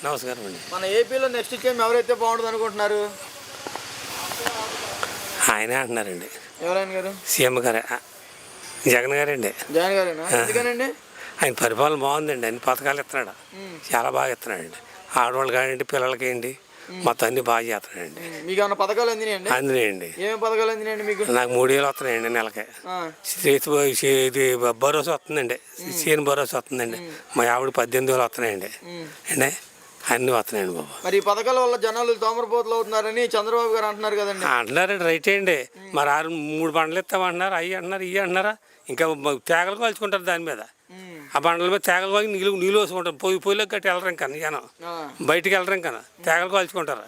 నమస్కారం అండి. మన ఏపీలో నెక్స్ట్ సీఎం ఎవరైతే బాగుంటుంది అనుకుంటున్నారు? ఆయనే అంటున్నారండి. ఎవరైనా గారు? సీఎం గారే, జగన్ గారండి. జగన్ గారేనా? ఎందుకనండి? ఆయన పరిపాలన బాగుందండి. అన్ని పథకాలు ఇస్తున్నాడు, చాలా బాగా ఇస్తున్నాడండి. ఆడవాళ్ళు కానివ్వండి, పిల్లలకి ఏంటి మొత్తం అన్ని బాగా చేస్తున్నాడండి. మీకు ఏమైనా పథకాలు అందినాయండి? అందినాయండి. ఏమేమి పథకాలు అందినాయండి మీకు? నాకు 3000 వస్తున్నాయండి నెలకి. ఇది భరోసా వస్తుందండి, సీఎం భరోసా వస్తుందండి. మా ఆవిడ 18,000 వస్తున్నాయండి అండి. అన్నీ వస్తున్నాయండి బాబు. మరి ఈ పథకాల వల్ల జనాలు తోమరపోతులు అవుతున్నారని చంద్రబాబు గారు అంటున్నారు కదండి. అంటున్నారండి, రైట్ అండి. మరి 3 బండ్లు ఇస్తామంటున్నారు, అవి అంటున్నారు, ఇవి అంటున్నారా. ఇంకా తేగలు కాల్చుకుంటారు దాని మీద. ఆ బండ్ల మీద తేగలు కాల్చి నీళ్ళు వేసుకుంటారు. పొయ్యిలోకి గట్టి వెళ్ళరు ఇంకా జనం, బయటికి వెళ్ళరు ఇంకా తేగలు కాల్చుకుంటారు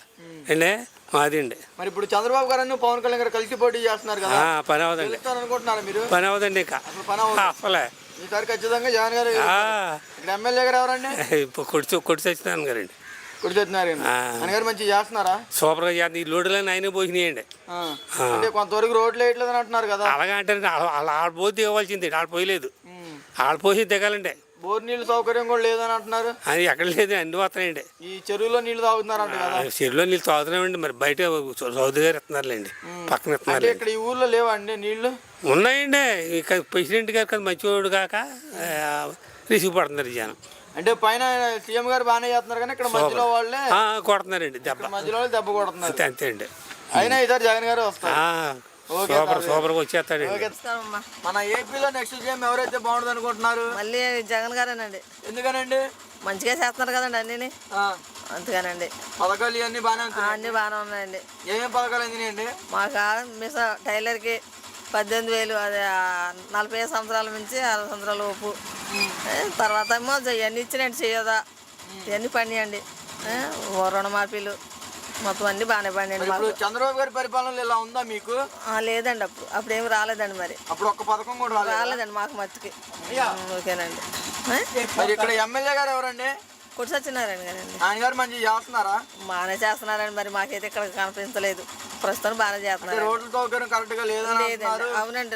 అండి. మాది అండి. మరి ఇప్పుడు చంద్రబాబు గారు పవన్ కళ్యాణ్ గారు కలిసి పోటీ చేస్తున్నారు కదా, పని అవదండి అనుకుంటున్నారు మీరు? పని అవదండి ఇంకా అసలే. ఈసారి ఖచ్చితంగా జగన్ గారు. ఇక్కడ ఎమ్మెల్యే గారు ఎవరండి? కొట్టి సత్యనారాయణ గారండి. కొట్టి సత్యనారాయణ గారు మంచిగా చేస్తున్నారా? సూపర్గా చేస్తున్నారు. ఈ రోడ్లన్నీ ఆయనే పోసినాయండి. అంటే కొంతవరకు రోడ్లు వేయట్లేదు అంటున్నారు కదా. అలాగా అంటే ఆడ పోసి దిగవలసింది, ఆడ పోయలేదు. ఆడ పోసి దిగాలండి. బోర్ నీళ్ళు సౌకర్యం కూడా లేదని అంటున్నారు. అది ఎక్కడ లేదు, అన్ని వస్తున్నాయండి. ఈ చెరువులో నీళ్ళు తాగుతున్నారంట కదా. చెరువులో నీళ్ళు తాగుతున్నామండి. మరి బయట చౌదరి గారు ఇస్తున్నారులేండి, పక్కన ఇస్తున్నారు. ఇక్కడ ఈ ఊర్లో లేవండి నీళ్లు? ఉన్నాయండి. ఇక ప్రెసిడెంట్ గారు కదా మంచివాడు కాక రిసీవ్ పడుతున్నారు జనం. అంటే పైన సీఎం గారు బాగానే చేస్తున్నారు కానీ ఇక్కడ మధ్యలో వాళ్ళే కొడుతున్నారండి దెబ్బ. మధ్యలో వాళ్ళు దెబ్బ కొడుతున్నారు. అంతే అండి. అయినా ఈసారి జగన్ గారు వస్తారు. సూపర్గా వచ్చేస్తాడు. మన ఏపీలో నెక్స్ట్ సీఎం ఎవరైతే బాగుంటుంది అనుకుంటున్నారు? మళ్ళీ జగన్ గారేనండి. ఎందుకనండి? మంచిగా చేస్తున్నారు కదండి అన్నీ, అందుకనండి. పథకాలు ఇవన్నీ బాగానే అన్నీ బాగానే ఉన్నాయండి. ఏమేమి పథకాలు అందినాయండి? మాకు టైలర్కి 18,000, అది 45 సంవత్సరాల నుంచి 60 సంవత్సరాల లోపు. తర్వాత ఏమో ఇవన్నీ ఇచ్చినండి, చేయదా ఇవన్నీ పండియండి. రుణమాఫీలు మొత్తం అన్ని బాగానే పండియండి మాకు. చంద్రబాబు గారి పరిపాలన ఇలా ఉందా మీకు? లేదండి, అప్పుడు ఏమి రాలేదండి. మరి అప్పుడు ఒక్క పథకం కూడా రాలేదండి మాకు మట్టుకి. ఓకేనండి. మరి ఇక్కడ ఎమ్మెల్యే గారు ఎవరండి? కొట్టి సత్యనారాయణ గారండి. ఆయన గారు మంచిగా చేస్తున్నారా? బాగానే చేస్తున్నారండి. మరి మాకైతే ఇక్కడ కనిపించలేదు. ప్రస్తుతం బాగానే చేస్తున్నారు. రోడ్ల సౌకర్యం కరెక్ట్ గా లేదండి. అవునండి,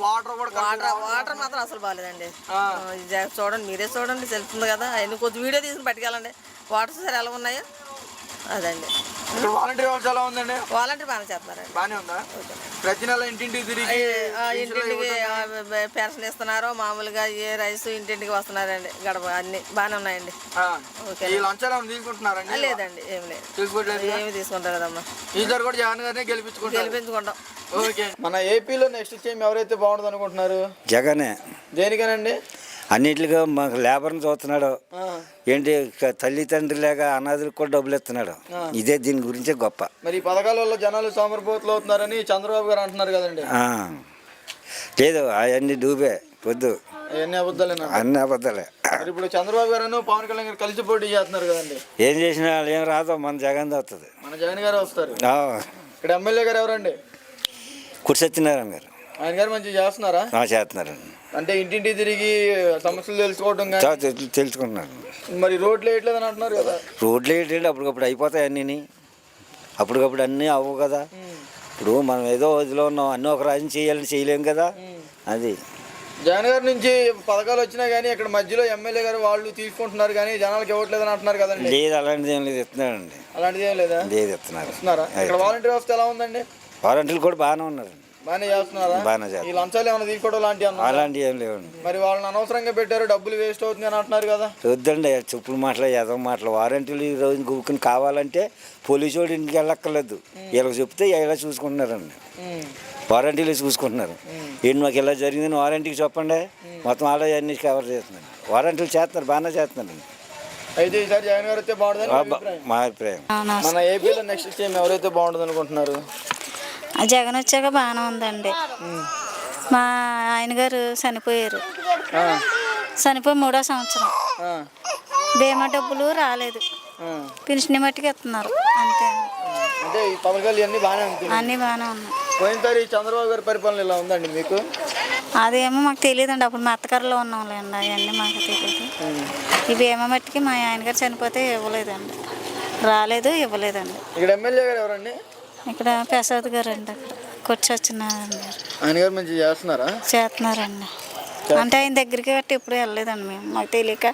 వాటర్ మాత్రం అసలు బాగాలేదండి. చూడండి, మీరే చూడండి, తెలుస్తుంది కదా. ఆయన కొంచెం వీడియో తీసుకుని పట్టుకెళ్ళండి. వాటర్ సరే ఎలా ఉన్నాయో అదండి. వాలంటీర్ వ్యవస్థ ఎలా ఉందండి? వాలంటీర్ బాగానే చేస్తున్నారండి. బాగానే ఉందా? ప్రతి నెల ఇంటింటికి తిరిగి ఇంటింటికి పెన్షన్ ఇస్తున్నారు. మామూలుగా ఏ రైస్ ఇంటింటికి వస్తున్నారండి. గడప అన్ని బాగానే ఉన్నాయండి. తీసుకుంటున్నారండి? లేదండి, ఏమి లేదు, ఏమి తీసుకుంటారు కదమ్మా. ఈసారి కూడా జగన్ గారిని గెలిపించుకుంటాం. ఓకే. మన ఏపీలో నెక్స్ట్ సీఎం ఎవరైతే బాగుంటుంది అనుకుంటున్నారు? జగనే. దేనికనండి? అన్నిటిగా మాకు లేబర్ని చూస్తున్నాడు. ఏంటి తల్లిదండ్రులు లేక అనాథులకు కూడా డబ్బులు ఇస్తున్నాడు. ఇదే దీని గురించే గొప్ప. మరి ఈ పథకాల వల్ల జనాలు సోమరిపోతులు అవుతున్నారని చంద్రబాబు గారు అంటున్నారు కదండి. లేదు, అవన్నీ డూబే పొద్దు, అవన్నీ అబద్ధాలేనా? అన్ని అబద్ధాలే. ఇప్పుడు చంద్రబాబు గారు పవన్ కళ్యాణ్ గారు కలిసి పోటీ చేస్తున్నారు కదండి. ఏం చేసినా ఏం రాదో, మన జగన్ వస్తుంది. మన జగన్ గారు వస్తారు. ఇక్కడ ఎమ్మెల్యే గారు ఎవరండి? కొట్టి సత్యనారాయణ గారు. ఆయన గారు మంచిగా చేస్తున్నారా? చేస్తున్నారండి. అంటే ఇంటింటి తిరిగి సమస్యలు తెలుసుకోవడం తెలుసుకున్నాను. మరి రోడ్లు వేయట్లేదని అంటున్నారు కదా. రోడ్లు వేయట్లేదు, అప్పటికప్పుడు అయిపోతాయి అన్నీ. అప్పటికప్పుడు అన్నీ అవ్వవు కదా. ఇప్పుడు మనం ఏదో వదిలో ఉన్నాం, అన్నీ ఒక రాజ్యం చేయాలని చేయలేము కదా. అది జగన్ గారి నుంచి పథకాలు వచ్చినా కానీ ఇక్కడ మధ్యలో ఎమ్మెల్యే గారు వాళ్ళు తీసుకుంటున్నారు కానీ జనాలకు ఇవ్వట్లేదని అంటున్నారు కదండి. లేదు, అలాంటిది ఏం లేదు, ఇస్తున్నాడండి. అలాంటిది ఏం లేదా? లేదు, ఇస్తున్నారు. ఇక్కడ వాలంటీర్ వ్యవస్థ ఎలా ఉందండి? వాలంటీర్లు కూడా బాగానే ఉన్నారు. బాగానే చేస్తున్నారా? బాగానే చేస్తారు. ఈ లంచాలు ఏమైనా తీసుకోవడం అలాంటివి ఏం లేవండి. మరి వాళ్ళని అనవసరంగా పెట్టారు, డబ్బులు వేస్ట్ అవుతుంది అని అంటున్నారు కదా. వద్దండి, చెప్పులు మాటలు, ఎదవ మాటలు. వారంటీలు ఈ రోజు గుక్కుని కావాలంటే పోలీసు వాడు ఇంటికి వెళ్ళక్కర్లేదు. వీళ్ళకి చెప్తే ఇలా చూసుకుంటున్నారండి. వారంటీలు చూసుకుంటున్నారు. ఏంటి మాకు ఇలా జరిగిందని వారంటీకి చెప్పండి, మొత్తం ఆడ అన్ని కవర్ చేస్తున్నారు. వారంటీలు చేస్తున్నారు, బాగానే చేస్తున్నారండి. అయితే ఈసారి జగన్ గారు అయితే బాగుంటుంది మా అభిప్రాయం. మన ఏపీలో నెక్స్ట్ సీఎం ఎవరైతే బాగుంటుంది అనుకుంటున్నారు? జగన్ వచ్చాక బాగానే ఉందండి. మా ఆయన గారు చనిపోయారు. చనిపోయి 3వ సంవత్సరం. బీమా డబ్బులు రాలేదు, పెన్షన్ మట్టుకు ఇస్తున్నారు అంతే. అంటే ఈ పథకాలు అన్నీ బాగానే ఉన్నాయి. పోయినసారి చంద్రబాబు గారి పరిపాలన ఇలా ఉందండి మీకు? అదేమో మాకు తెలియదండి, అప్పుడు మా అత్తగారిలో ఉన్నాంలేండి. అవన్నీ మాకు తెలియదు. ఈ బీమా మట్టుకి మా ఆయన గారు చనిపోతే ఇవ్వలేదండి, రాలేదు, ఇవ్వలేదండి. ఇక్కడ ఎమ్మెల్యే గారు ఎవరండి? ఇక్కడ ప్రసాద్ గారు అండి. అక్కడ కొట్టి సత్యనారాయణ గారు. ఆయన గారు మంచిగా చేస్తున్నారండి. అంటే ఆయన దగ్గరికి గట్టి ఎప్పుడు వెళ్ళలేదండి మేము, మాకు తెలియక.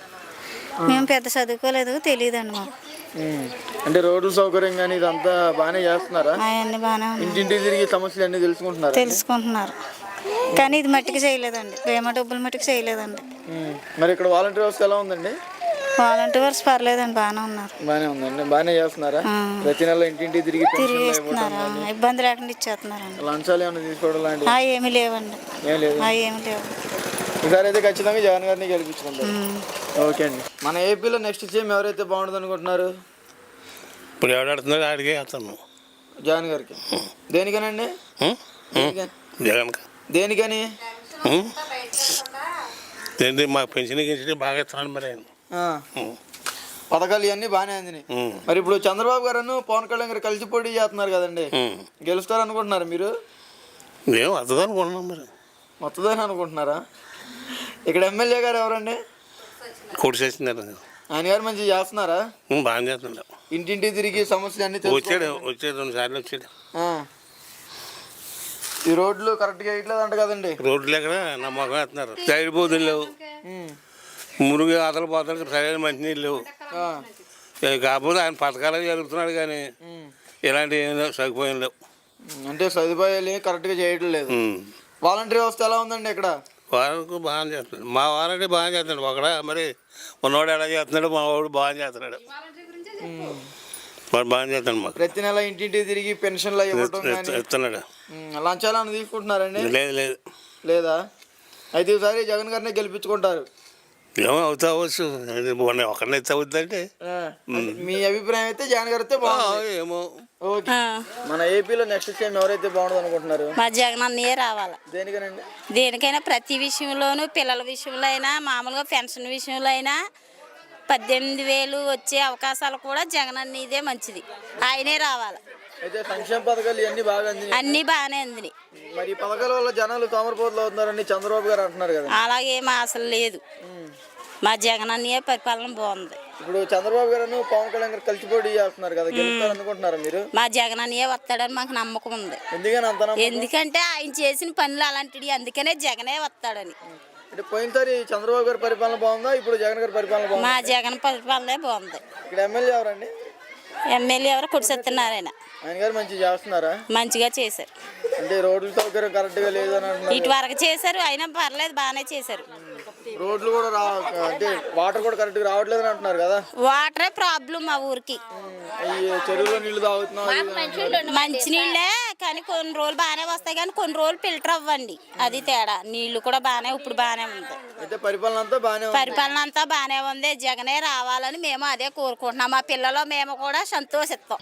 మేము పెద్ద చదువుకోలేదు, తెలియదండి మాకు. అంటే రోడ్ల సౌకర్యం కానీ ఇదంతా బాగానే చేస్తున్నారా? అవన్నీ బాగానే ఉన్నాయి, ఇంటింటికి తిరిగి సమస్యలు అన్నీ తెలుసుకుంటున్నారా? తెలుసుకుంటున్నారు. కానీ ఇది మట్టికి చేయలేదండి, బీమా డబ్బులు మట్టికి చేయలేదండి. మరి ఇక్కడ వాలంటీర్ వ్యవస్థ ఎలా ఉందండి? వాలంటీర్స్ పర్లేదండి, బాగానే ఉన్నారు. బాగానే ఉందండి. బాగానే చేస్తున్నారా? ప్రతి నెల ఇంటింటికి తిరిగి తిరిగి ఇస్తున్నారు, ఇబ్బంది లేకుండా ఇచ్చేస్తున్నారండి. లంచాలు ఏమైనా తీసుకోవడం లాంటివి ఏమీ లేవండి, ఏం లేదు. ఏమి లేవు. ఈసారి అయితే ఖచ్చితంగా జగన్ గారిని గెలిపించుకుంటారు. ఓకే అండి. మన ఏపీలో నెక్స్ట్ సీఎం ఎవరైతే బాగుంటుంది అనుకుంటున్నారు? ఇప్పుడు ఎవడాడుతున్నారు ఆడికే వేస్తాను. జగన్ గారికి. దేనికనండి? జగన్ దేనికని? ఏంటి మాకు పెన్షన్ గిన్షన్ బాగా ఇస్తున్నాను మరి ఆయన. పథకాలు ఇవన్నీ బాగానే అందినాయి. మరి ఇప్పుడు చంద్రబాబు గారు పవన్ కళ్యాణ్ గారు కలిసి పోటీ చేస్తున్నారు కదండి, గెలుస్తారు అనుకుంటున్నారు మీరు? మేము వస్తుంది అనుకుంటున్నాం మరి. వస్తుందని అనుకుంటున్నారా? ఇక్కడ ఎమ్మెల్యే గారు ఎవరండి? కోటి చేస్తున్నారు. ఆయన గారు మంచిగా చేస్తున్నారా? బాగా చేస్తున్నాడు. ఇంటింటికి తిరిగి సమస్యలు అన్ని వచ్చాడు 2 సార్లు వచ్చాడు. ఈ రోడ్లు కరెక్ట్గా వేయట్లేదు అంట కదండి. రోడ్లు ఎక్కడ నమ్మకం వేస్తున్నారు. సైడ్ బోధులు లేవు, మురుగు ఆతలు పోతానికి సరైన మంచినీళ్ళు లేవు. కాకపోతే ఆయన పథకాలు జరుగుతున్నాడు కానీ ఇలాంటివి ఏం లేవు, సదుపాయం లేవు. అంటే సదుపాయాలు కరెక్ట్గా చేయడం లేదు. వాలంటీర్ వ్యవస్థ ఎలా ఉందండి ఇక్కడ? వారికి బాగా చేస్తున్నాడు. మా వారంటే బాగా చేస్తున్నాడు. ఒకడ మరి ఉన్నవాడు ఎలా చేస్తున్నాడు, మా వాడు బాగా చేస్తున్నాడు. వాడు బాగా చేస్తున్నాడు. మాకు ప్రతి నెల ఇంటింటికి తిరిగి పెన్షన్లు ఇస్తున్నాడు. లంచాలు ఏమైనా తీసుకుంటున్నారండి? లేదు లేదు. లేదా? అయితే ఈసారి జగన్ గారిని గెలిపించుకుంటారు. ఏమో అవుతావచ్చు, ఒకరిని అయితే అవుతుందంటే. మీ అభిప్రాయం అయితే జగన్ గారు అయితే బాగుంది. ఏమో. ఓకే. మన ఏపీలో నెక్స్ట్ సీఎం ఎవరైతే బాగుంటుంది అనుకుంటున్నారు? మా జగన్ అన్నయ్యే రావాలి. దేనికనండి? దేనికైనా ప్రతి విషయంలోనూ, పిల్లల విషయంలో అయినా, మామూలుగా పెన్షన్ విషయంలో అయినా 18,000 వచ్చే అవకాశాలు కూడా జగన్ అన్నయ్యదే మంచిది, ఆయనే రావాలి. అయితే సంక్షేమ పథకాలు ఇవన్నీ బాగా అందినాయి, అన్నీ బాగానే అందినాయి. మరి ఈ పథకాల వల్ల జనాలు తోమరపోతులు అవుతున్నారని చంద్రబాబు గారు అంటున్నారు కదా. అలాగేమో అసలు లేదు, మా జగన్ అన్నయ్య పరిపాలన బాగుంది. ఇప్పుడు చంద్రబాబు గారు పవన్ కళ్యాణ్ గారు కలిసి పోటీ చేస్తున్నారు కదా, గెలుస్తారు అనుకుంటున్నారా మీరు? మా జగన్ అన్నయ్య వస్తాడని మాకు నమ్మకం ఉంది. ఎందుకని అంత నమ్మకం? ఎందుకంటే ఆయన చేసిన పనులు అలాంటివి, అందుకనే జగనే వస్తాడని. అంటే పోయినసారి చంద్రబాబు గారి పరిపాలన బాగుందా, ఇప్పుడు జగన్ గారి పరిపాలన బాగుందా? మా జగన్ పరిపాలనే బాగుంది. ఇక్కడ ఎమ్మెల్యే ఎవరండి? ఎమ్మెల్యే ఎవరు? కొడిసెత్తున్నారాయన. ఆయన గారు మంచిగా చేస్తున్నారా? మంచిగా చేశారు. అంటే రోడ్ల సౌకర్యం కరెక్ట్గా లేదని అంటున్నారు. ఇటు వరకు చేశారు, అయినా పర్లేదు, బాగానే చేశారు. రోడ్లు కూడా అంటే వాటర్ కూడా కరెక్ట్గా రావట్లేదు అని అంటున్నారు కదా. వాటరే ప్రాబ్లం మా ఊరికి. ఈ చెరువులో నీళ్లు తాగుతున్నాం. మంచి నీళ్ళే కానీ కొన్ని రోజులు బాగానే వస్తాయి, కానీ కొన్ని రోజులు ఫిల్టర్ అవ్వండి, అది తేడా. నీళ్లు కూడా బాగానే ఇప్పుడు బాగానే ఉంది. అయితే పరిపాలన అంతా బాగానే ఉంది. జగనే రావాలని మేము అదే కోరుకుంటున్నాం. మా పిల్లలు మేము కూడా సంతోషిస్తాం.